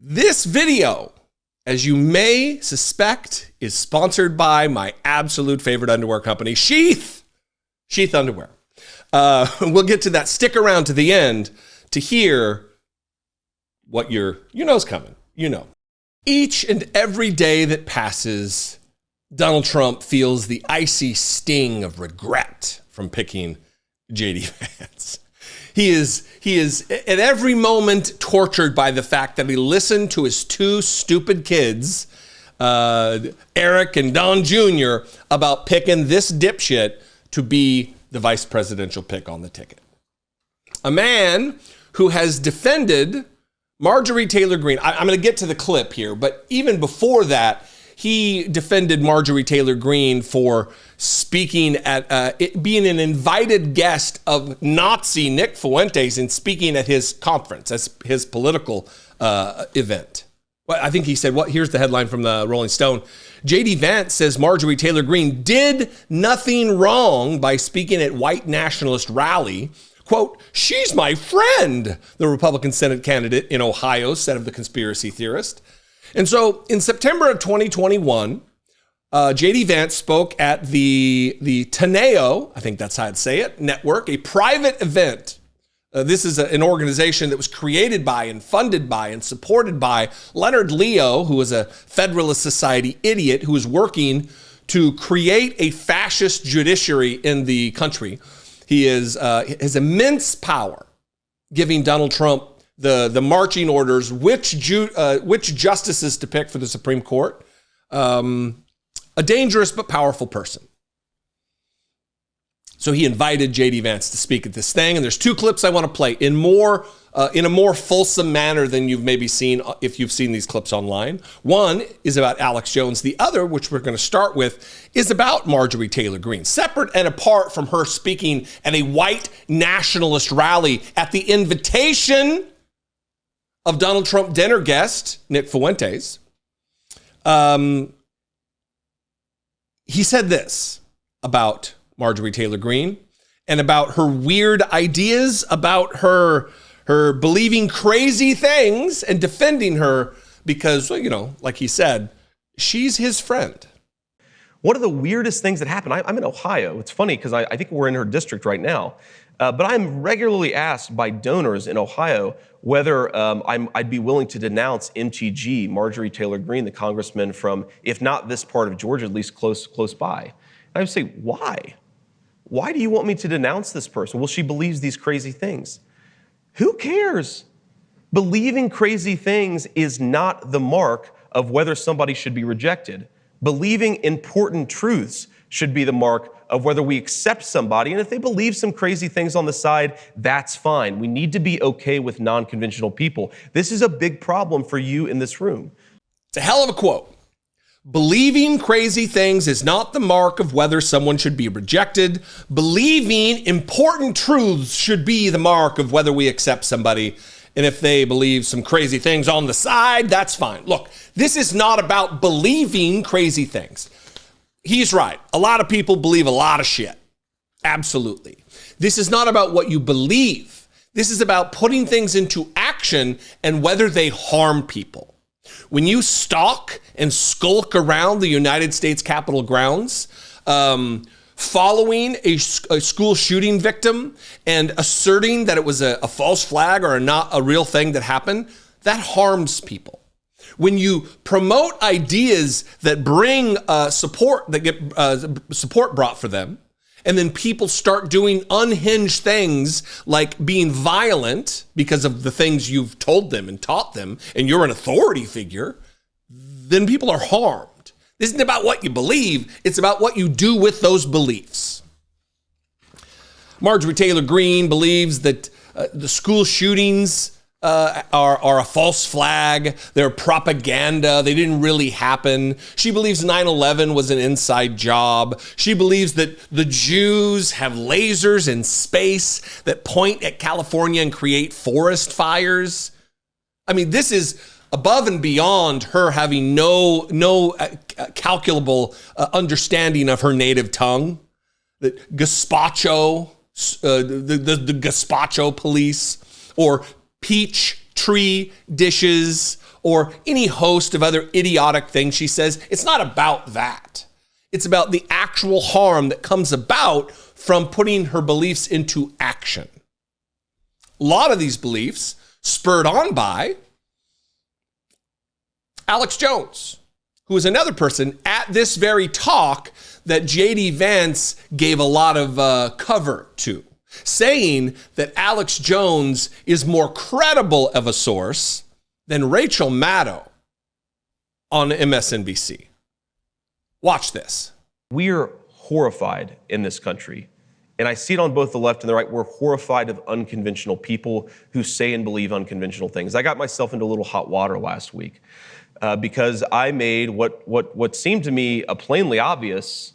This video, as you may suspect, is sponsored by my absolute favorite underwear company, Sheath Underwear. We'll get to that. Stick around to the end to hear what you know's coming. You know. Each and every day that passes, Donald Trump feels the icy sting of regret from picking JD Vance. He is at every moment tortured by the fact that he listened to his two stupid kids, Eric and Don Jr., about picking this dipshit to be the vice presidential pick on the ticket. A man who has defended Marjorie Taylor Greene. I'm going to get to the clip here, but even before that, he defended Marjorie Taylor Greene for speaking at, being an invited guest of Nazi Nick Fuentes and speaking at his conference, as his political event. Well, I think he said, here's the headline from the Rolling Stone. JD Vance says Marjorie Taylor Greene did nothing wrong by speaking at white nationalist rally. Quote, she's my friend, the Republican Senate candidate in Ohio said of the conspiracy theorist. And so in September of 2021, JD Vance spoke at the Teneo, I think that's how I'd say it, network, a private event. This is an organization that was created by and funded by and supported by Leonard Leo, who is a Federalist Society idiot who is working to create a fascist judiciary in the country. He has immense power, giving Donald Trump the marching orders, which justices to pick for the Supreme Court. A dangerous but powerful person. So he invited JD Vance to speak at this thing, and there's two clips I want to play in a more fulsome manner than you've maybe seen if you've seen these clips online. One is about Alex Jones. The other, which we're going to start with, is about Marjorie Taylor Greene, separate and apart from her speaking at a white nationalist rally at the invitation of Donald Trump dinner guest, Nick Fuentes. He said this about Marjorie Taylor Greene and about her weird ideas, about her believing crazy things and defending her because, like he said, she's his friend. One of the weirdest things that happened, I'm in Ohio. It's funny because I think we're in her district right now. But I'm regularly asked by donors in Ohio whether I'd be willing to denounce MTG, Marjorie Taylor Greene, the congressman from, if not this part of Georgia, at least close by. And I would say, why? Why do you want me to denounce this person? Well, she believes these crazy things. Who cares? Believing crazy things is not the mark of whether somebody should be rejected. Believing important truths should be the mark of whether we accept somebody. And if they believe some crazy things on the side, that's fine. We need to be okay with non-conventional people. This is a big problem for you in this room. It's a hell of a quote. Believing crazy things is not the mark of whether someone should be rejected. Believing important truths should be the mark of whether we accept somebody. And if they believe some crazy things on the side, that's fine. Look, this is not about believing crazy things. He's right. A lot of people believe a lot of shit. Absolutely. This is not about what you believe. This is about putting things into action and whether they harm people. When you stalk and skulk around the United States Capitol grounds, following a school shooting victim and asserting that it was a false flag or not a real thing that happened, that harms people. When you promote ideas that bring support, that get support brought for them, and then people start doing unhinged things like being violent because of the things you've told them and taught them, and you're an authority figure, then people are harmed. This isn't about what you believe. It's about what you do with those beliefs. Marjorie Taylor Greene believes that the school shootings are a false flag. They're propaganda. They didn't really happen. She believes 9/11 was an inside job. She believes that the Jews have lasers in space that point at California and create forest fires. I mean, this is above and beyond her having no calculable understanding of her native tongue. The gazpacho, the gazpacho police, or peach tree dishes, or any host of other idiotic things she says. It's not about that. It's about the actual harm that comes about from putting her beliefs into action. A lot of these beliefs spurred on by Alex Jones, who is another person at this very talk that JD Vance gave a lot of cover to, saying that Alex Jones is more credible of a source than Rachel Maddow on MSNBC. Watch this. We're horrified in this country, and I see it on both the left and the right. We're horrified of unconventional people who say and believe unconventional things. I got myself into a little hot water last week because I made what seemed to me a plainly obvious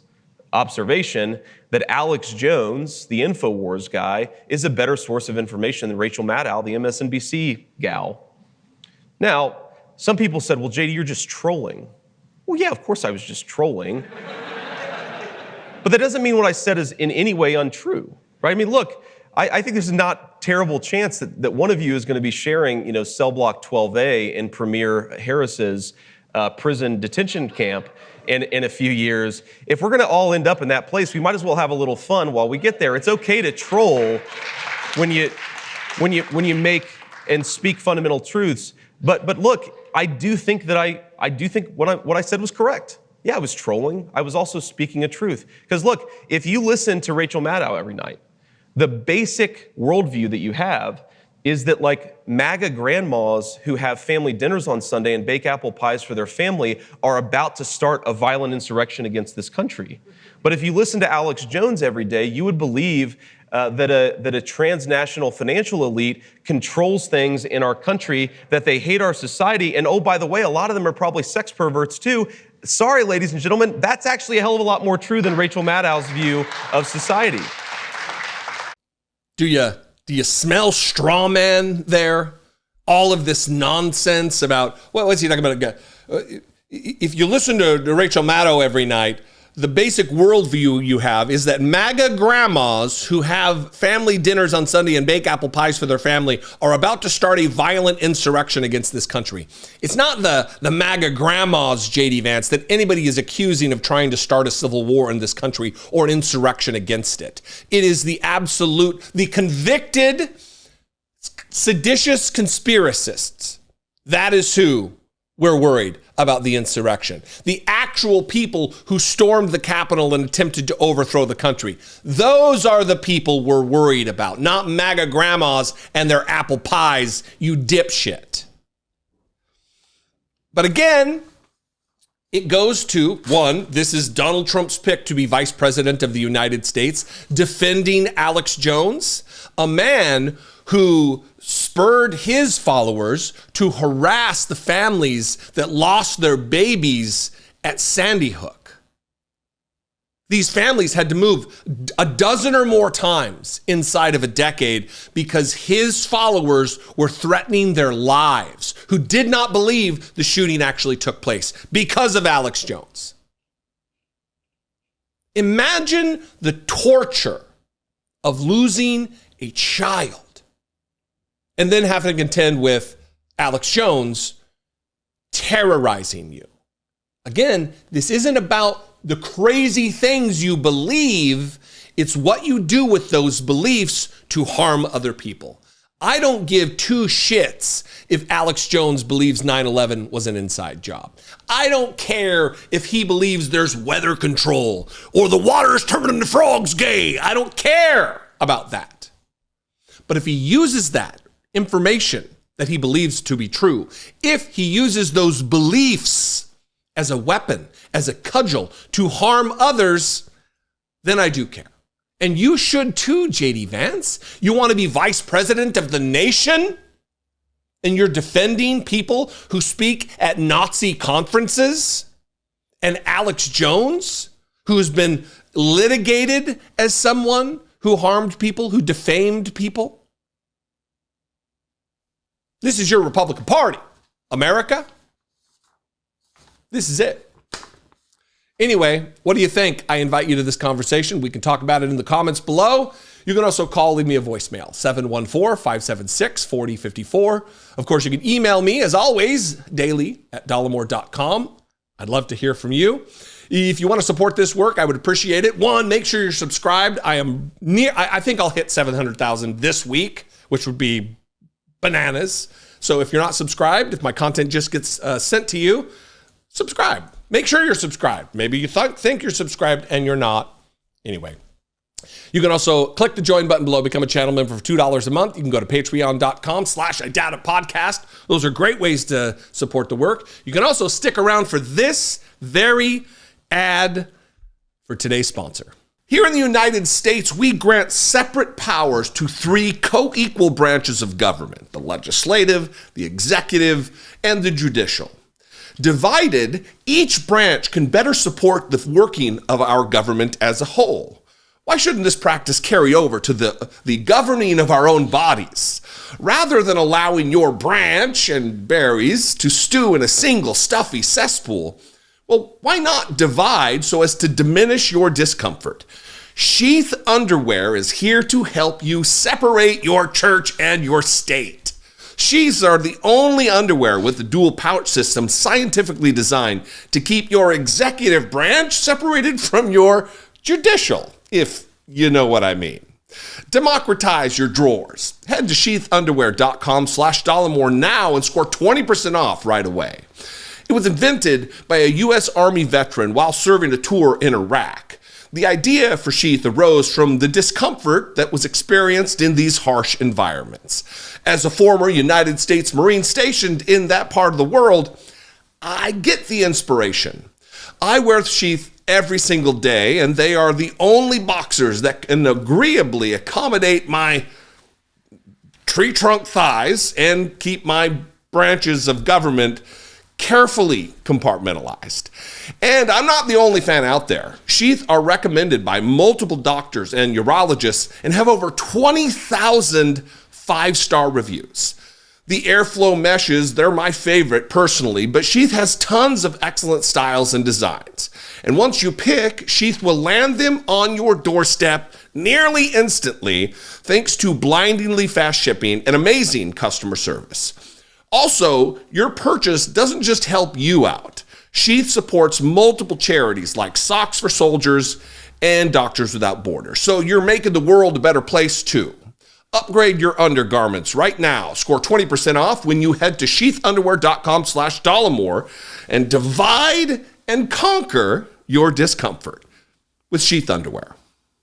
observation that Alex Jones, the InfoWars guy, is a better source of information than Rachel Maddow, the MSNBC gal. Now, some people said, well, JD, you're just trolling. Well, yeah, of course I was just trolling. But that doesn't mean what I said is in any way untrue, right? I mean, look, I think there's a not terrible chance that one of you is going to be sharing, cell block 12A in Premier Harris's prison detention camp in a few years. If we're going to all end up in that place, we might as well have a little fun while we get there. It's okay to troll when you make and speak fundamental truths. But look, I do think what I said was correct. Yeah, I was trolling. I was also speaking a truth. Because look, if you listen to Rachel Maddow every night, the basic worldview that you have is that like MAGA grandmas who have family dinners on Sunday and bake apple pies for their family are about to start a violent insurrection against this country. But if you listen to Alex Jones every day, you would believe that a transnational financial elite controls things in our country, that they hate our society, and oh, by the way, a lot of them are probably sex perverts too. Sorry, ladies and gentlemen, that's actually a hell of a lot more true than Rachel Maddow's view of society. Do you smell straw man there? All of this nonsense about, what's he talking about? If you listen to Rachel Maddow every night, the basic worldview you have is that MAGA grandmas who have family dinners on Sunday and bake apple pies for their family are about to start a violent insurrection against this country. It's not the MAGA grandmas, JD Vance, that anybody is accusing of trying to start a civil war in this country or an insurrection against it. It is the convicted, seditious conspiracists. That is who we're worried about the insurrection. The actual people who stormed the Capitol and attempted to overthrow the country. Those are the people we're worried about, not MAGA grandmas and their apple pies, you dipshit. But again, it goes to, one, this is Donald Trump's pick to be vice president of the United States, defending Alex Jones, a man who spurred his followers to harass the families that lost their babies at Sandy Hook. These families had to move a dozen or more times inside of a decade because his followers were threatening their lives, who did not believe the shooting actually took place because of Alex Jones. Imagine the torture of losing a child and then having to contend with Alex Jones terrorizing you. Again, this isn't about the crazy things you believe. It's what you do with those beliefs to harm other people. I don't give two shits if Alex Jones believes 9/11 was an inside job. I don't care if he believes there's weather control or the water's turning the frogs gay. I don't care about that. But if he uses that information that he believes to be true, if he uses those beliefs as a weapon, as a cudgel to harm others, then I do care. And you should too, JD Vance. You want to be vice president of the nation? And you're defending people who speak at Nazi conferences? And Alex Jones, who's been litigated as someone who harmed people, who defamed people? This is your Republican Party, America. This is it. Anyway, what do you think? I invite you to this conversation. We can talk about it in the comments below. You can also call, leave me a voicemail, 714-576-4054. Of course, you can email me, as always, daily at dollemore.com. I'd love to hear from you. If you want to support this work, I would appreciate it. One, make sure you're subscribed. I think I'll hit 700,000 this week, which would be bananas. So if you're not subscribed, if my content just gets sent to you, subscribe. Make sure you're subscribed. Maybe you think you're subscribed and you're not. Anyway, you can also click the join button below, become a channel member for $2 a month. You can go to patreon.com/idoubt-it-podcast. Those are great ways to support the work. You can also stick around for this very ad for today's sponsor. Here in the United States, we grant separate powers to three co-equal branches of government: the legislative, the executive, and the judicial. Divided, each branch can better support the working of our government as a whole. Why shouldn't this practice carry over to the governing of our own bodies? Rather than allowing your branch and berries to stew in a single stuffy cesspool, well, why not divide so as to diminish your discomfort? Sheath Underwear is here to help you separate your church and your state. Sheaths are the only underwear with the dual pouch system scientifically designed to keep your executive branch separated from your judicial, if you know what I mean. Democratize your drawers. Head to sheathunderwear.com/Dollemore now and score 20% off right away. It was invented by a U.S. Army veteran while serving a tour in Iraq. The idea for Sheath arose from the discomfort that was experienced in these harsh environments. As a former United States Marine stationed in that part of the world, I get the inspiration. I wear Sheath every single day, and they are the only boxers that can agreeably accommodate my tree trunk thighs and keep my branches of government carefully compartmentalized. And I'm not the only fan out there. Sheath are recommended by multiple doctors and urologists and have over 20,000 5-star reviews. The airflow meshes, they're my favorite personally, but Sheath has tons of excellent styles and designs. And once you pick, Sheath will land them on your doorstep nearly instantly, thanks to blindingly fast shipping and amazing customer service. Also, your purchase doesn't just help you out. Sheath supports multiple charities like Socks for Soldiers and Doctors Without Borders. So you're making the world a better place too. Upgrade your undergarments right now. Score 20% off when you head to sheathunderwear.com/Dollemore and divide and conquer your discomfort with Sheath Underwear.